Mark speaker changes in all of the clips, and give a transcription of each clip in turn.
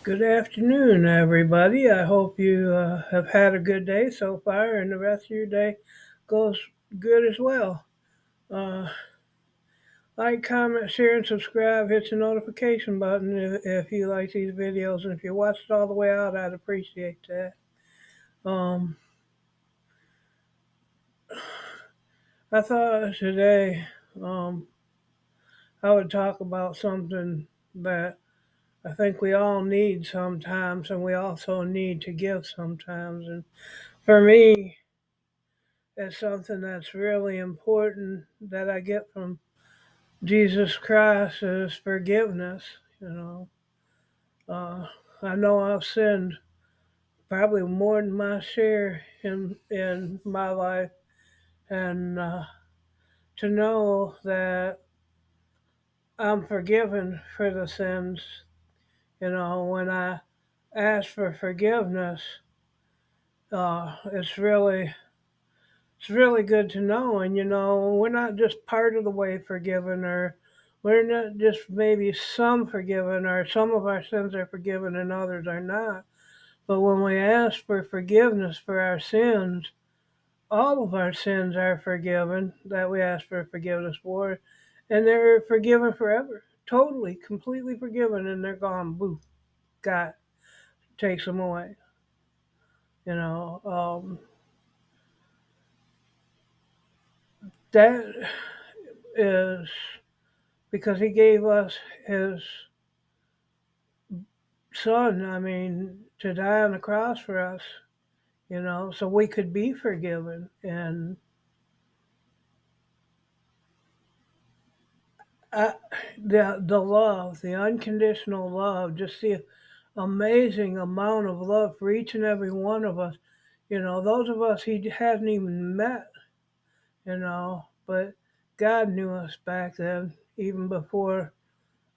Speaker 1: Good afternoon, everybody. I hope you have had a good day so far and the rest of your day goes good as well. Uh, like, comment, share, and subscribe. Hit the notification button if you like these videos. And if you watched it all the way out, I'd appreciate that. Um, I thought today I would talk about something that I think we all need sometimes, and we also need to give sometimes. And for me, it's something that's really important that I get from Jesus Christ is forgiveness. You know, uh, I know I've sinned probably more than my share in my life, and to know that I'm forgiven for the sins. When I ask for forgiveness, it's really good to know. And we're not just part of the way forgiven, or we're not just maybe some forgiven, or some of our sins are forgiven and others are not. But when we ask for forgiveness for our sins, all of our sins are forgiven that we ask for forgiveness for, and they're forgiven forever. Totally, completely forgiven, and they're gone. Boof, God takes them away. You know, that is because He gave us His Son, I mean, to die on the cross for us, so we could be forgiven. And I, the love, the unconditional love, just the amazing amount of love for each and every one of us. Those of us He hadn't even met, but God knew us back then, even before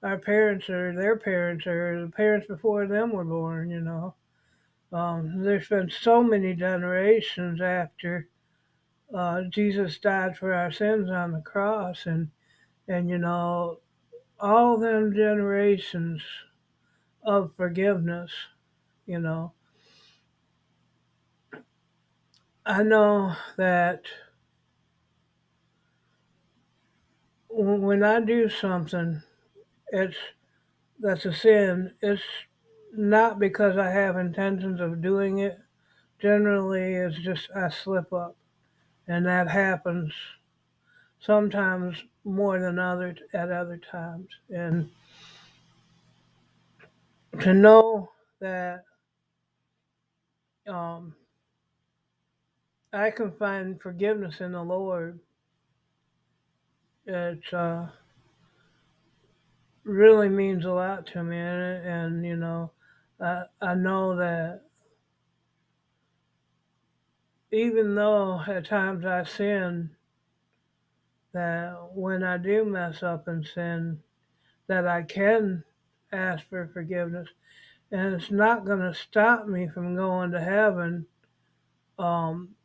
Speaker 1: our parents or their parents or the parents before them were born. There's been so many generations after Jesus died for our sins on the cross, and all them generations of forgiveness. You know, I know that when I do something, it's that's a sin. It's not because I have intentions of doing it. Generally, it's just I slip up, and that happens sometimes more than at other times. And to know that um, I can find forgiveness in the Lord. It really means a lot to me, and I know that even though at times I sin, that when I do mess up and sin, that I can ask for forgiveness, and it's not going to stop me from going to heaven. Um,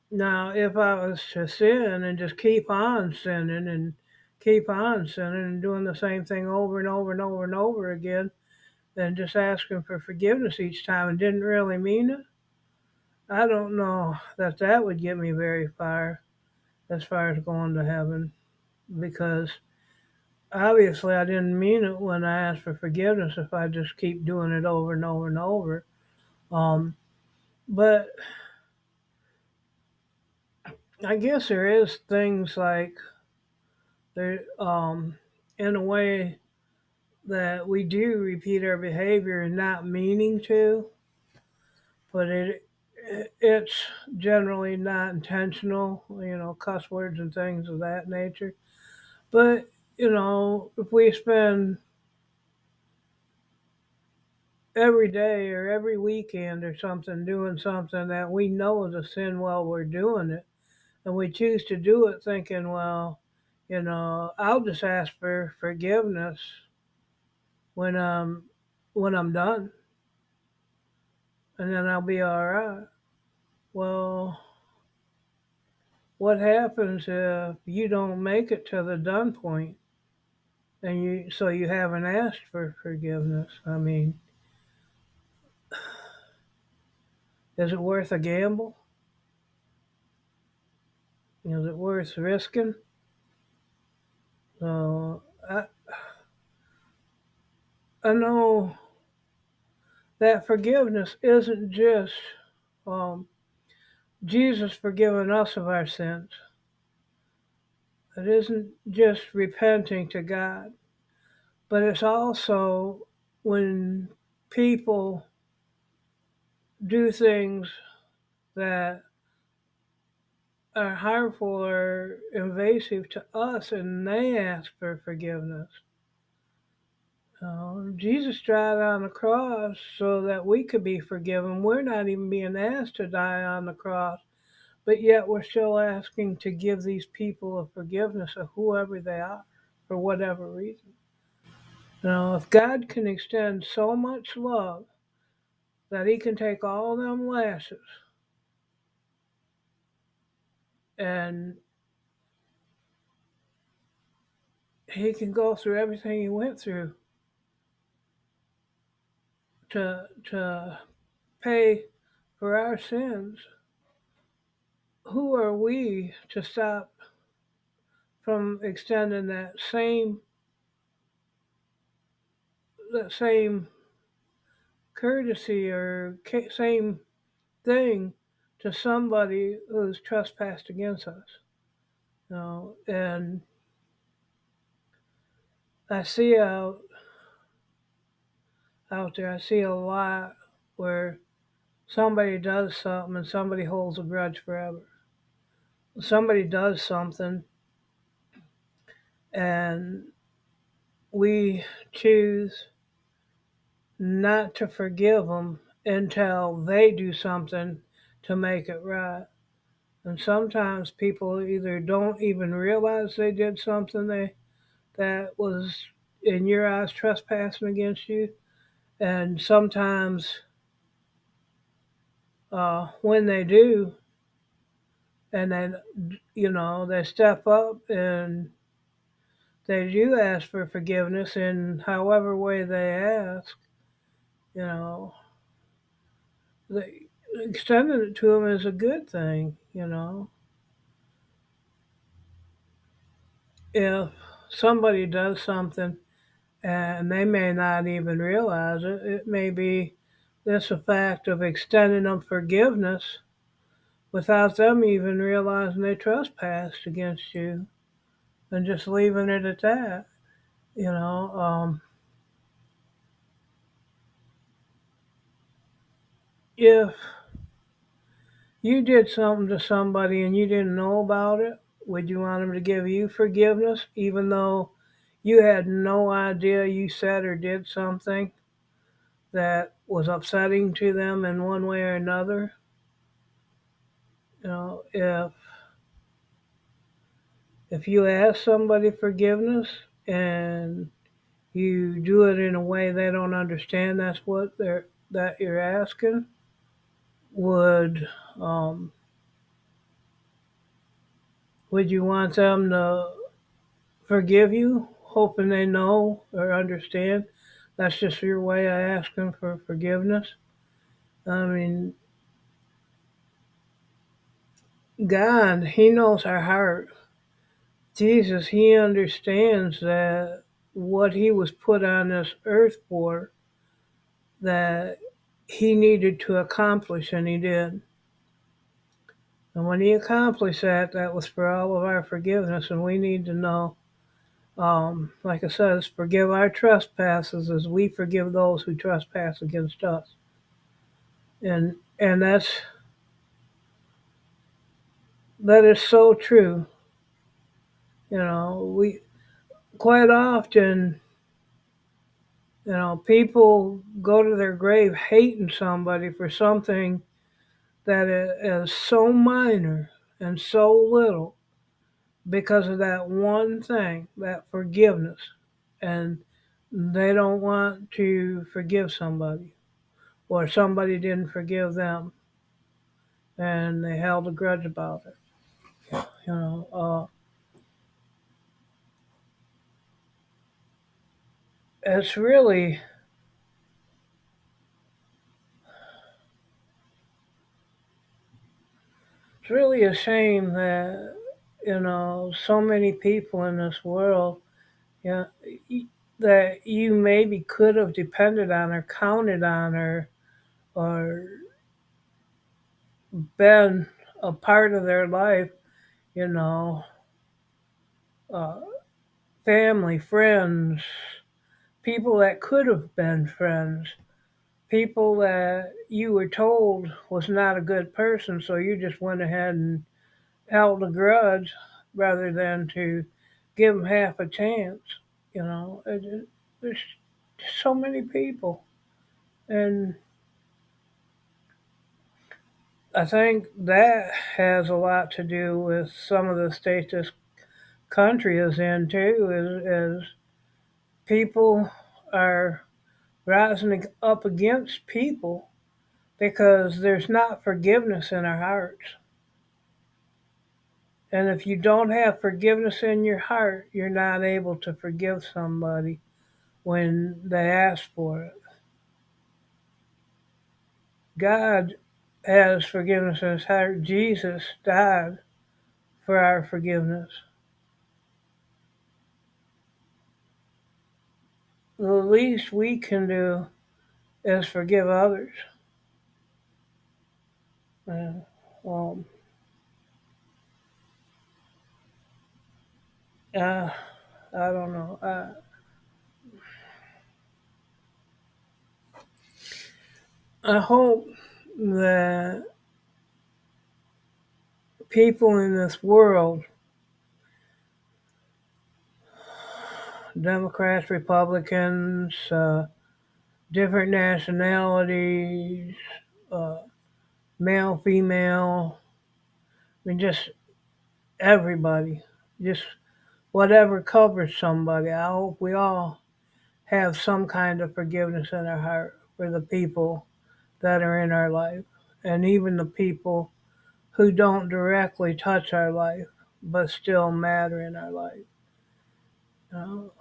Speaker 1: Now, if I was to sin and just keep on sinning and keep on sinning and doing the same thing over and over and over and over again, and just asking for forgiveness each time and didn't really mean it, I don't know that that would get me very far as far as going to heaven, because obviously I didn't mean it when I asked for forgiveness if I just keep doing it over and over and over. Um, but I guess there is things like there, in a way that we do repeat our behavior and not meaning to, but it's generally not intentional, cuss words and things of that nature. But if we spend every day or every weekend or something doing something that we know is a sin while we're doing it, and we choose to do it thinking, well, I'll just ask for forgiveness when I'm done, and then I'll be all right. Well, what happens if you don't make it to the done point? and you haven't asked for forgiveness. I mean, is it worth a gamble? Is it worth risking? So I know that forgiveness isn't just um, Jesus forgiving us of our sins. It isn't just repenting to God, but it's also when people do things that are harmful or invasive to us and they ask for forgiveness. Jesus died on the cross so that we could be forgiven. We're not even being asked to die on the cross, but yet we're still asking to give these people a forgiveness of whoever they are for whatever reason. If God can extend so much love that He can take all them lashes and He can go through everything He went through to pay for our sins, who are we to stop from extending that same courtesy or same thing to somebody who's trespassed against us? And I see out there, I see a lot where somebody does something and somebody holds a grudge forever. Somebody does something and we choose not to forgive them until they do something to make it right. And sometimes people either don't even realize they did something that was in your eyes trespassing against you, and sometimes when they do, and then they step up and they do ask for forgiveness in however way they ask, you know, they, extending it to them is a good thing. If somebody does something and they may not even realize it, it may be this a fact of extending them forgiveness without them even realizing they trespassed against you and just leaving it at that. You know, if you did something to somebody and you didn't know about it, would you want them to give you forgiveness even though you had no idea you said or did something that was upsetting to them in one way or another? If you ask somebody forgiveness and you do it in a way they don't understand that's what you're asking, would um, would you want them to forgive you, hoping they know or understand that's just your way of asking for forgiveness? I mean, God, He knows our heart. Jesus, He understands that what He was put on this earth for, that He needed to accomplish, and He did. And when He accomplished that, that was for all of our forgiveness, and we need to know, like it says, forgive our trespasses as we forgive those who trespass against us. And that is so true. We quite often, people go to their grave hating somebody for something that is so minor and so little because of that one thing, that forgiveness. And they don't want to forgive somebody, or somebody didn't forgive them and they held a grudge about it. You know, it's really it's really a shame that so many people in this world, yeah, that you maybe could have depended on or counted on or been a part of their life, you know, uh, family, friends, people that could have been friends, people that you were told was not a good person, so you just went ahead and held a grudge rather than to give them half a chance. There's so many people, and I think that has a lot to do with some of the states this country is in too. Is people are rising up against people because there's not forgiveness in our hearts. And if you don't have forgiveness in your heart, you're not able to forgive somebody when they ask for it. God has forgiveness in his heart. Jesus died for our forgiveness. The least we can do is forgive others. Uh, um, uh, I don't know. I hope that people in this world, Democrats, Republicans, different nationalities, uh, male, female, I mean, just everybody, just whatever covers somebody. I hope we all have some kind of forgiveness in our heart for the people that are in our life, and even the people who don't directly touch our life but still matter in our life. You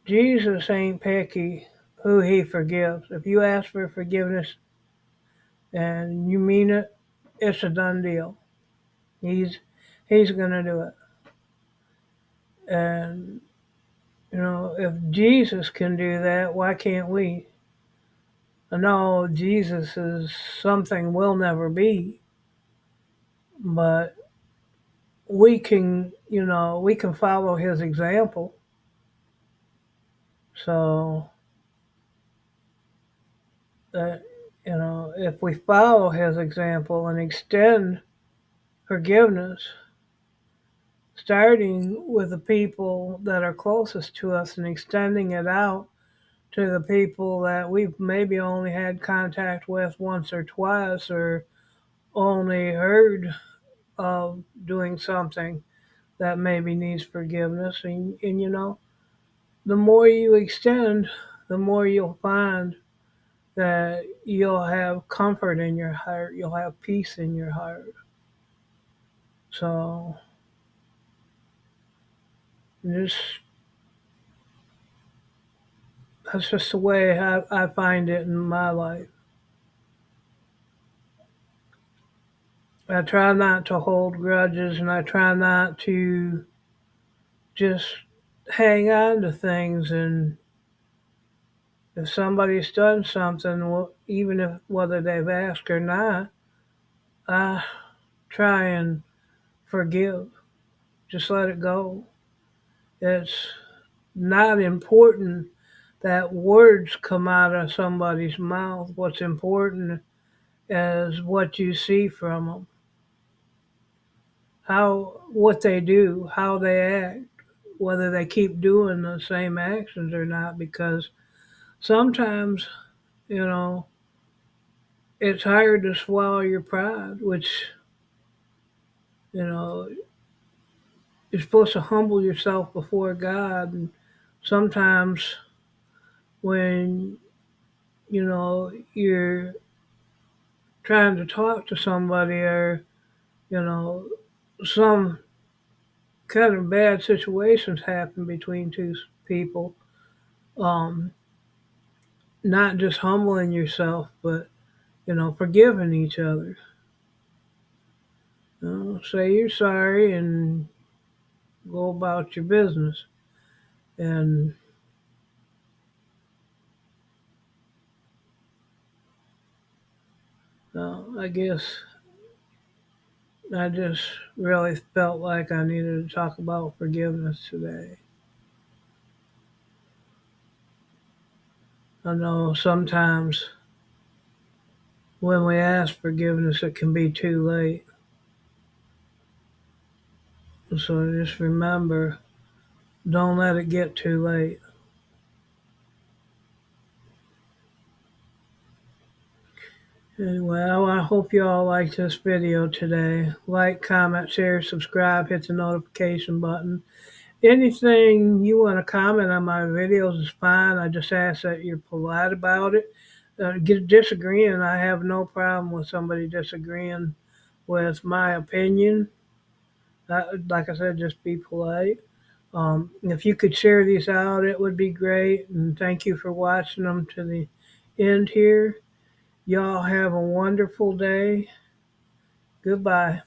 Speaker 1: Jesus ain't picky who he forgives. If you ask for forgiveness and you mean it, it's a done deal. He's he's gonna do it. And if Jesus can do that, why can't we? I know Jesus is something we'll never be, but we can follow his example. So that if we follow his example and extend forgiveness, starting with the people that are closest to us and extending it out to the people that we've maybe only had contact with once or twice or only heard of doing something that maybe needs forgiveness. And the more you extend, the more you'll find that you'll have comfort in your heart, you'll have peace in your heart. So just that's just the way I find it in my life. I try not to hold grudges and I try not to just hang on to things. And if somebody's done something, well, even if whether they've asked or not, I try and forgive. Just let it go. It's not important that words come out of somebody's mouth. What's important is what you see from them, what they do, how they act, whether they keep doing the same actions or not. Because sometimes, you know, it's hard to swallow your pride, which you know you're supposed to humble yourself before God. And sometimes when you're trying to talk to somebody or you know some kind of bad situations happen between two people, um, not just humbling yourself, but forgiving each other. Say you're sorry and go about your business. And I guess I just really felt like I needed to talk about forgiveness today. I know sometimes when we ask forgiveness, it can be too late. So just remember, don't let it get too late. Anyway, I hope you all liked this video today. Like, comment, share, subscribe, hit the notification button. Anything you want to comment on my videos is fine. I just ask that you're polite about it. Disagreeing, I have no problem with somebody disagreeing with my opinion. Like I said, just be polite. If you could share these out, it would be great. And thank you for watching them to the end here. Y'all have a wonderful day. Goodbye.